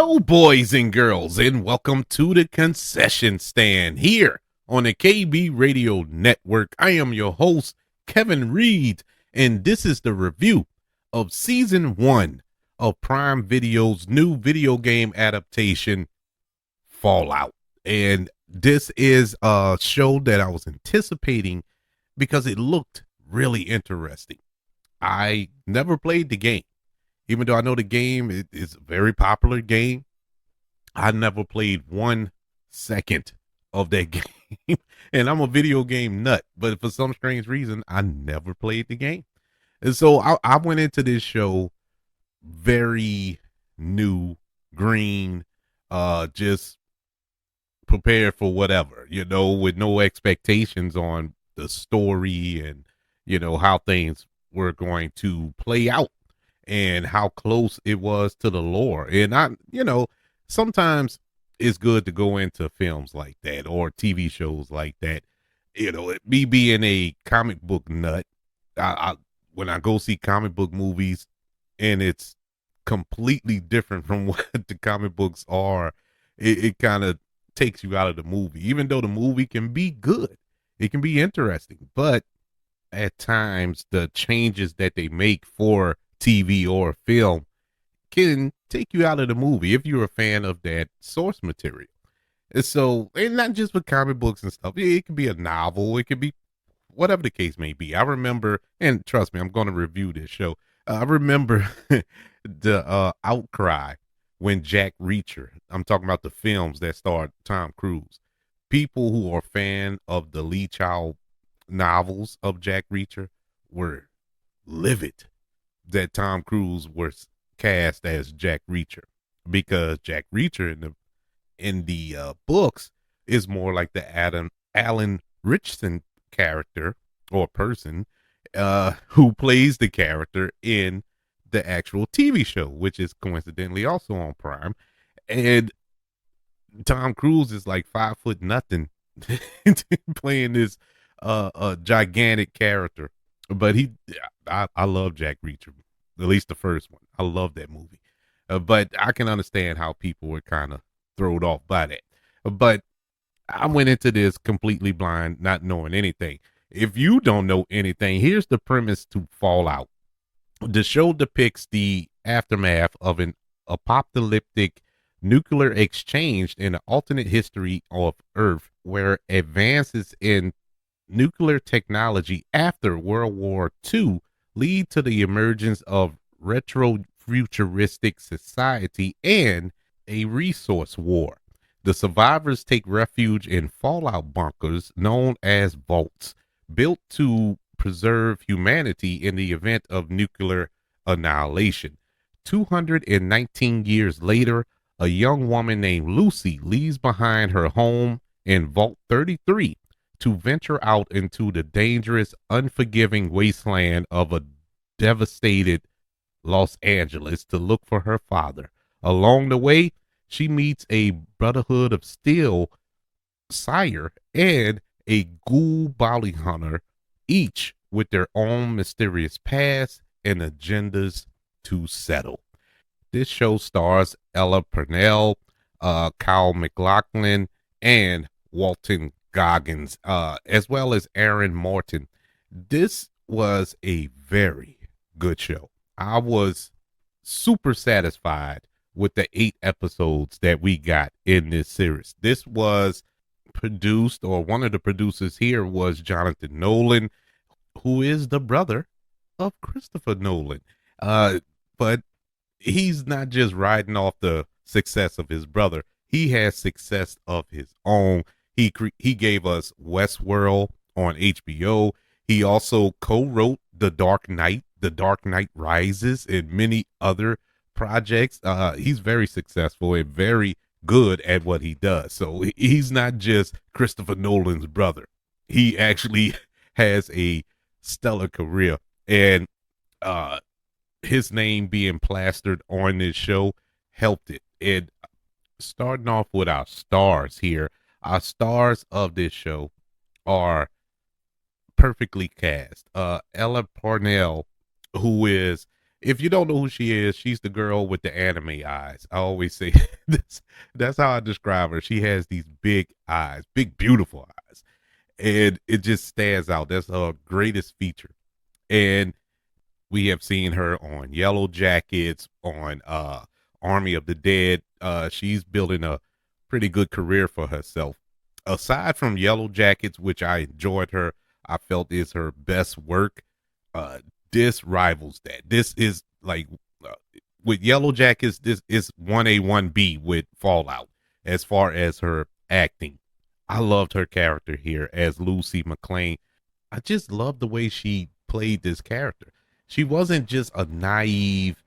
Hello, boys and girls, and welcome to the concession stand here on the KB Radio Network. I am your host, Kevin Reed, and this is the review of season 1 of Prime Video's new video game adaptation, Fallout. And this is a show that I was anticipating because it looked really interesting. I never played the game. Even though I know the game is a very popular game, I never played 1 second of that game. And I'm a video game nut, but for some strange reason, I never played the game. And so I went into this show very new, green, just prepared for whatever, with no expectations on the story and, how things were going to play out and how close it was to the lore. And sometimes it's good to go into films like that or TV shows like that. Me being a comic book nut, when I go see comic book movies and it's completely different from what the comic books are, it kind of takes you out of the movie. Even though the movie can be good, it can be interesting, but at times the changes that they make for TV or film can take you out of the movie if you're a fan of that source material. And so, and not just with comic books and stuff, it could be a novel, it could be whatever the case may be. I remember, and trust me, I'm going to review this show. I remember the outcry when Jack Reacher, I'm talking about the films that starred Tom Cruise. People who are fan of the Lee Child novels of Jack Reacher were livid that Tom Cruise was cast as Jack Reacher, because Jack Reacher in the books is more like the Alan Richardson character or person who plays the character in the actual TV show, which is coincidentally also on Prime. And Tom Cruise is like 5 foot nothing playing this gigantic character. But I love Jack Reacher, at least the first one. I love that movie. But I can understand how people were kind of thrown off by that. But I went into this completely blind, not knowing anything. If you don't know anything, here's the premise to Fallout. The show depicts the aftermath of an apocalyptic nuclear exchange in an alternate history of Earth, where advances in nuclear technology after World War II lead to the emergence of retro-futuristic society and a resource war. The survivors take refuge in fallout bunkers known as vaults, built to preserve humanity in the event of nuclear annihilation. 219 years later, a young woman named Lucy leaves behind her home in Vault 33 to venture out into the dangerous, unforgiving wasteland of a devastated Los Angeles to look for her father. Along the way, she meets a Brotherhood of Steel sire and a ghoul bounty hunter, each with their own mysterious past and agendas to settle. This show stars Ella Purnell, Kyle MacLachlan, and Walton Goggins, as well as Aaron Morton. This was a very good show. I was super satisfied with the 8 episodes that we got in this series. This was produced, or one of the producers here was Jonathan Nolan, who is the brother of Christopher Nolan. But he's not just riding off the success of his brother. He has success of his own. He gave us Westworld on HBO. He also co-wrote The Dark Knight Rises, and many other projects. He's very successful and very good at what he does. So he's not just Christopher Nolan's brother. He actually has a stellar career, and his name being plastered on this show helped it. And starting off with our stars here, our stars of this show are perfectly cast. Ella Parnell, who is If you don't know who she is, she's the girl with the anime eyes. I always say this. That's how I describe her. She has these big eyes, big, beautiful eyes, and it just stands out. That's her greatest feature. And we have seen her on Yellow Jackets, on Army of the Dead. She's building a pretty good career for herself. Aside from Yellow Jackets, which I enjoyed her, I felt is her best work. Uh, this rivals that. This is like uh, with Yellow Jackets. This is 1A 1B with Fallout as far as her acting. I loved her character here as Lucy McLean. I just loved the way she played this character. She wasn't just a naive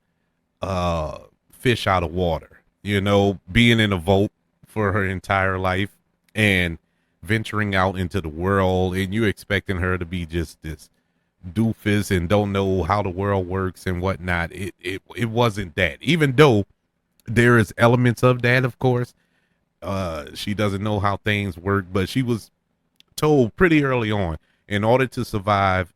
fish out of water, being in a vault for her entire life and venturing out into the world, and you expecting her to be just this doofus and don't know how the world works and whatnot. It wasn't that. Even though there is elements of that, of course. She doesn't know how things work, but she was told pretty early on, in order to survive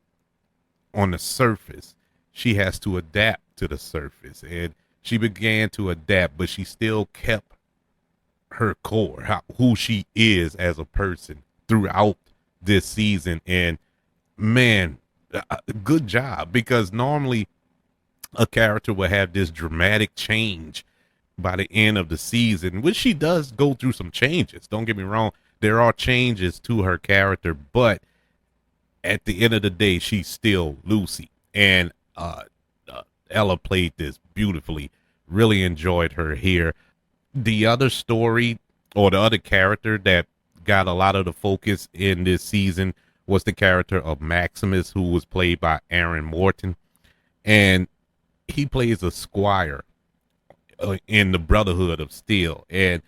on the surface, she has to adapt to the surface. And she began to adapt, but she still kept her core, who she is as a person throughout this season. And man, good job, because normally a character will have this dramatic change by the end of the season, which she does go through some changes. Don't get me wrong. There are changes to her character, but at the end of the day, she's still Lucy. And Ella played this beautifully. Really enjoyed her here. The other story, or the other character that got a lot of the focus in this season, was the character of Maximus, who was played by Aaron Morton. And he plays a squire in the Brotherhood of Steel. And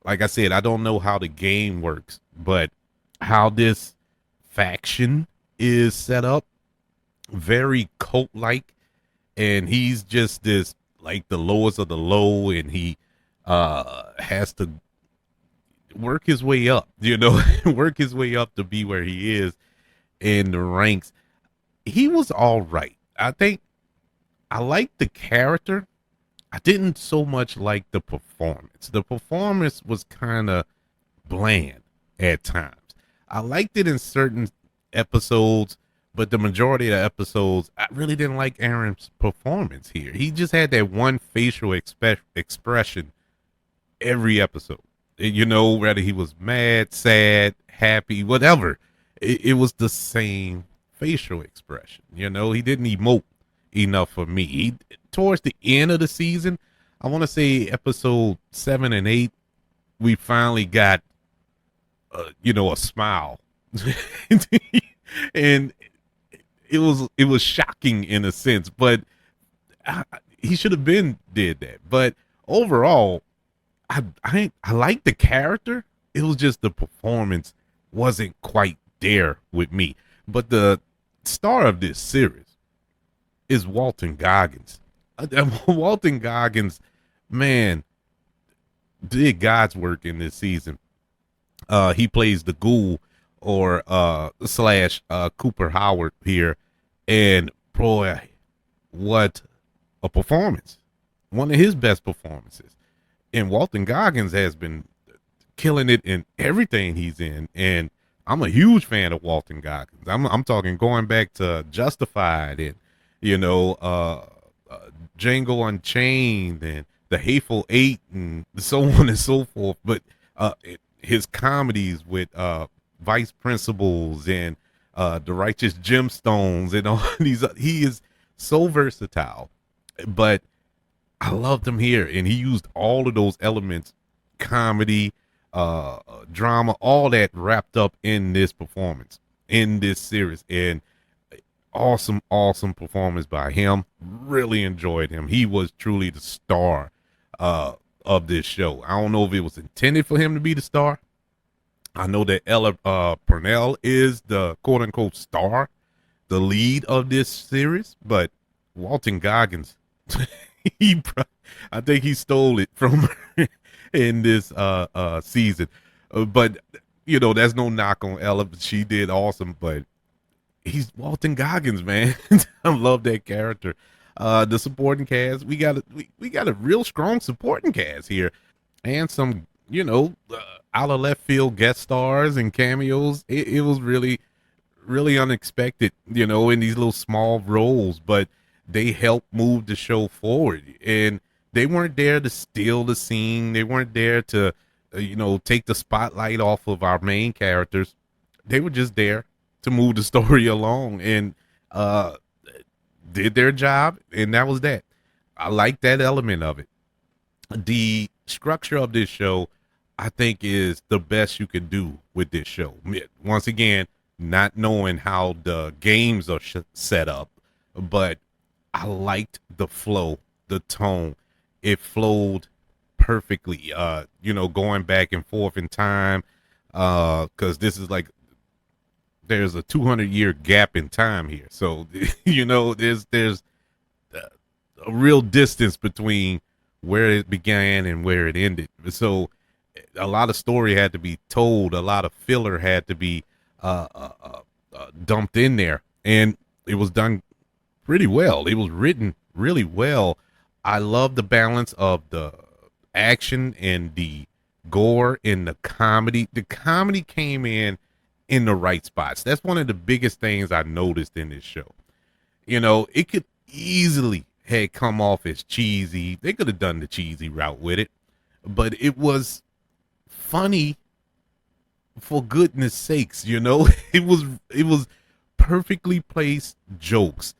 like I said, I don't know how the game works, but how this faction is set up, very cult like. And he's just this, like, the lowest of the low, and he has to work his way up, work his way up to be where he is in the ranks. He was all right. I think I liked the character. I didn't so much like the performance. The performance was kind of bland at times. I liked it in certain episodes, but the majority of the episodes, I really didn't like Aaron's performance here. He just had that one facial expression every episode. Whether he was mad, sad, happy, whatever, it was the same facial expression. He didn't emote enough for me. Towards the end of the season, I want to say episode 7 and 8, we finally got, a smile. And it was shocking in a sense, but he should have been did that. But overall, I like the character. It was just the performance wasn't quite there with me. But the star of this series is Walton Goggins. Walton Goggins, man, did God's work in this season. He plays the ghoul, or slash Cooper Howard here, and boy, what a performance! One of his best performances. And Walton Goggins has been killing it in everything he's in, and I'm a huge fan of Walton Goggins. I'm talking going back to Justified, and Django Unchained, and The Hateful Eight, and so on and so forth. But his comedies with Vice Principals and The Righteous Gemstones and all these, he is so versatile. But I loved him here, and he used all of those elements, comedy, drama, all that wrapped up in this performance, in this series. And awesome performance by him. Really enjoyed him. He was truly the star of this show. I don't know if it was intended for him to be the star. I know that Ella Purnell is the quote unquote star, the lead of this series, but Walton Goggins, I think he stole it from her in this season. But that's no knock on Ella. She did awesome, but he's Walton Goggins, man. I love that character. The supporting cast, we got a real strong supporting cast here, and some out of left field guest stars and cameos. It was really unexpected, in these little small roles, but they helped move the show forward. And they weren't there to steal the scene. They weren't there to, take the spotlight off of our main characters. They were just there to move the story along and uh, did their job, and that was that. I like that element of it. The structure of this show, I think, is the best you can do with this show. Once again, not knowing how the games are set up, but I liked the flow, the tone. It flowed perfectly. Going back and forth in time, because this is like there's a 200-year gap in time here. So there's a real distance between where it began and where it ended. So a lot of story had to be told. A lot of filler had to be dumped in there, and it was done pretty well. It was written really well. I love the balance of the action and the gore and the comedy. The comedy came in the right spots. That's one of the biggest things I noticed in this show. It could easily had come off as cheesy. They could have done the cheesy route with it, but it was funny for goodness sakes. It was perfectly placed jokes,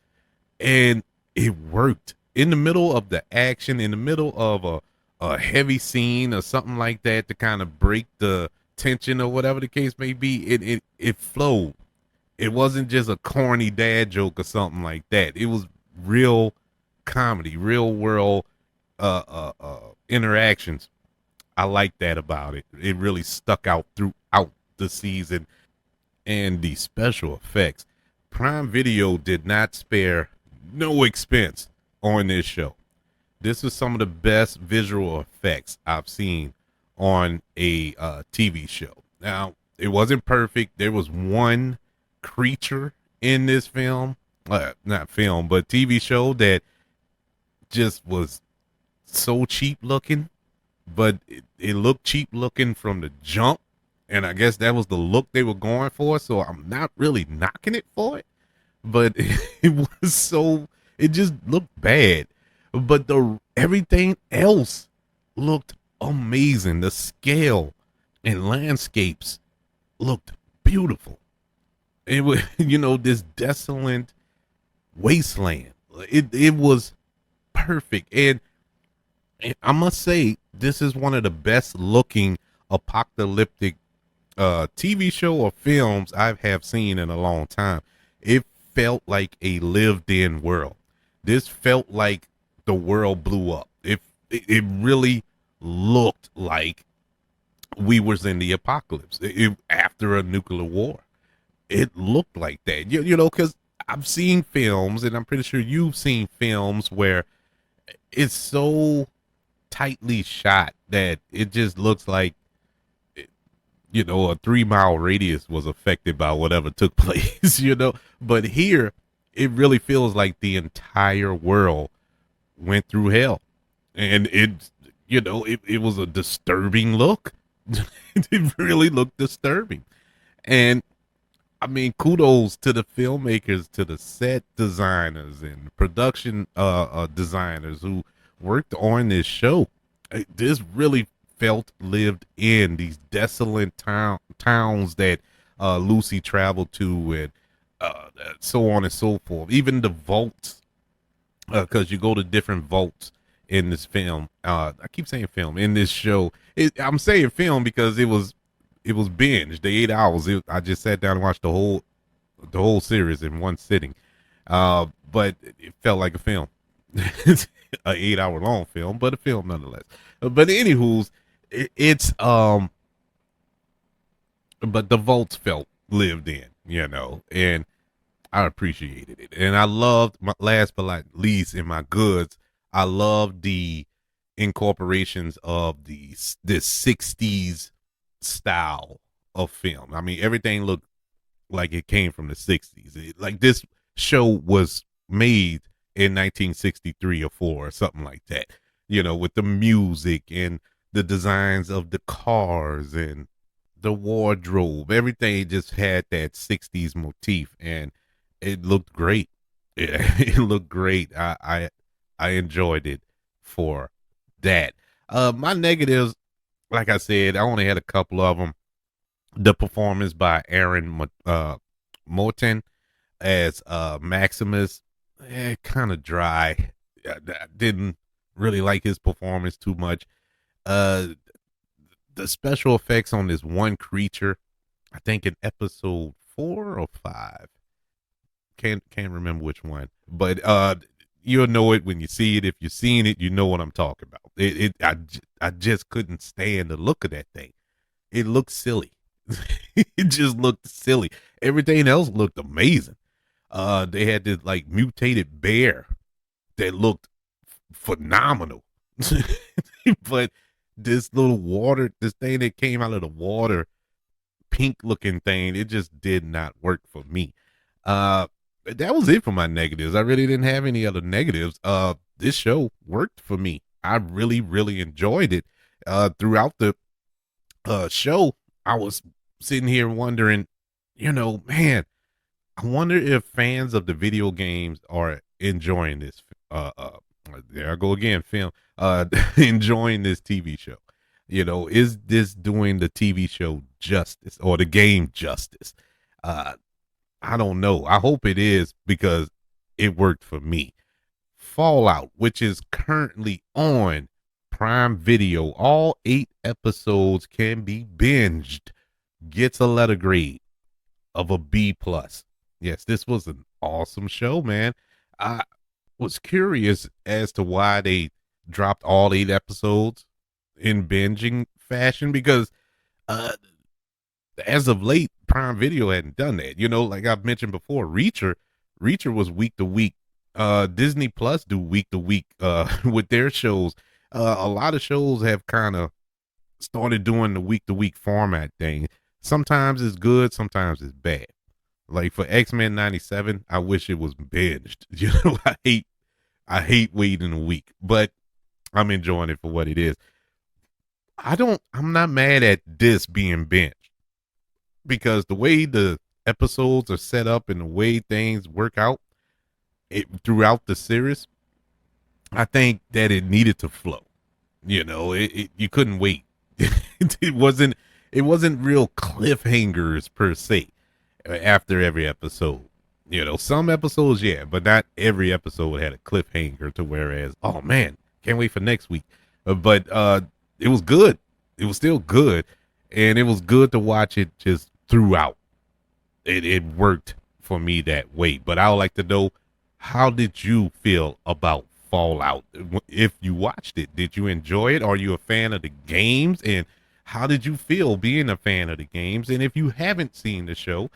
and it worked in the middle of the action, in the middle of a heavy scene or something like that to kind of break the tension or whatever the case may be. It flowed. It wasn't just a corny dad joke or something like that. It was real comedy, real world interactions. I like that about it. It really stuck out throughout the season. And the special effects. Prime Video did not spare no expense on this show. This is some of the best visual effects I've seen on a TV show. Now, it wasn't perfect. There was one creature in this film, not film, but TV show that just was so cheap looking, but it looked cheap looking from the jump. And I guess that was the look they were going for. So I'm not really knocking it for it, but it was it just looked bad. But everything else looked amazing. The scale and landscapes looked beautiful. It was, this desolate wasteland. It was perfect. And I must say, this is one of the best looking apocalyptic TV show or films I have seen in a long time. It felt like a lived in world. This felt like the world blew up. It really looked like we was in the apocalypse after a nuclear war. It looked like that, because I've seen films, and I'm pretty sure you've seen films where it's so tightly shot that it just looks like a 3-mile radius was affected by whatever took place. But here it really feels like the entire world went through hell, and it was a disturbing look. It really looked disturbing. And I mean, kudos to the filmmakers, to the set designers and production designers who worked on this show. This really felt lived in, these desolate towns that Lucy traveled to, and so on and so forth. Even the vaults, because you go to different vaults in this film. I keep saying film in this show. I'm saying film because it was binged. The 8 hours. I just sat down and watched the whole series in one sitting. But it felt like a film. It's an 8 hour long film, but a film nonetheless. But anywho's, it's but the vaults felt lived in, and I appreciated it. And I loved, last but not least, in my goods, I loved the incorporations of this 60s style of film. I mean, everything looked like it came from the 60s. Like this show was made in 1963 or 4 or something like that, with the music and the designs of the cars and the wardrobe. Everything just had that 60s motif, and it looked great. It looked great. I enjoyed it for that. My negatives, like I said, I only had a couple of them. The performance by Aaron Morton as Maximus, kind of dry. I didn't really like his performance too much. Uh, the special effects on this one creature, I think in episode 4 or 5, can't remember which one, but you'll know it when you see it. If you've seen it, you know what I'm talking about. I just couldn't stand the look of that thing. It looked silly. It just looked silly. Everything else looked amazing. They had this like mutated bear that looked phenomenal. But this this thing that came out of the water, pink looking thing, it just did not work for me. That was it for my negatives. I really didn't have any other negatives. This show worked for me. I really, really enjoyed it. Throughout the show, I was sitting here wondering, man, I wonder if fans of the video games are enjoying this. There I go again, film. Enjoying this TV show. Is this doing the TV show justice or the game justice? I don't know. I hope it is, because it worked for me. Fallout, which is currently on Prime Video, all 8 episodes can be binged, gets a letter grade of a B+. Yes, this was an awesome show, man. I was curious as to why they dropped all 8 episodes in binging fashion, because as of late, Prime Video hadn't done that. Like I've mentioned before, Reacher was week to week. Disney Plus do week to week with their shows. A lot of shows have kind of started doing the week to week format thing. Sometimes it's good, sometimes it's bad. Like for X-Men 97, I wish it was binged. I hate waiting a week, but I'm enjoying it for what it is. I'm not mad at this being binged, because the way the episodes are set up and the way things work out throughout the series, I think that it needed to flow. You couldn't wait. It wasn't real cliffhangers per se after every episode. Some episodes, yeah, but not every episode had a cliffhanger to whereas, oh man, can't wait for next week. But it was good. It was still good, and it was good to watch it just throughout. It worked for me that way. But I would like to know, how did you feel about Fallout? If you watched it, did you enjoy it? Are you a fan of the games? And how did you feel being a fan of the games? And if you haven't seen the show,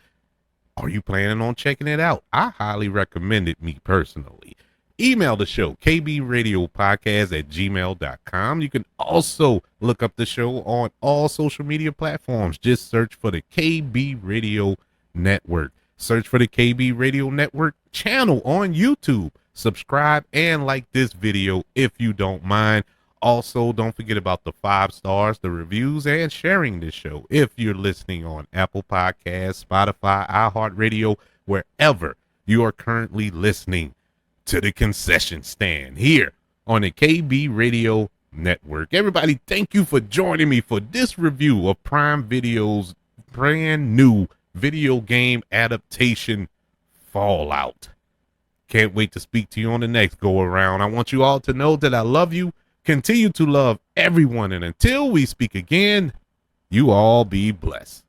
are you planning on checking it out? I highly recommend it, me personally. Email the show, kbradiopodcast@gmail.com. You can also look up the show on all social media platforms. Just search for the KB Radio Network. Search for the KB Radio Network channel on YouTube. Subscribe and like this video if you don't mind. Also, don't forget about the 5 stars, the reviews, and sharing this show if you're listening on Apple Podcasts, Spotify, iHeartRadio, wherever you are currently listening to the concession stand here on the KB Radio Network. Everybody, thank you for joining me for this review of Prime Video's brand new video game adaptation, Fallout. Can't wait to speak to you on the next go around. I want you all to know that I love you. Continue to love everyone, and until we speak again, you all be blessed.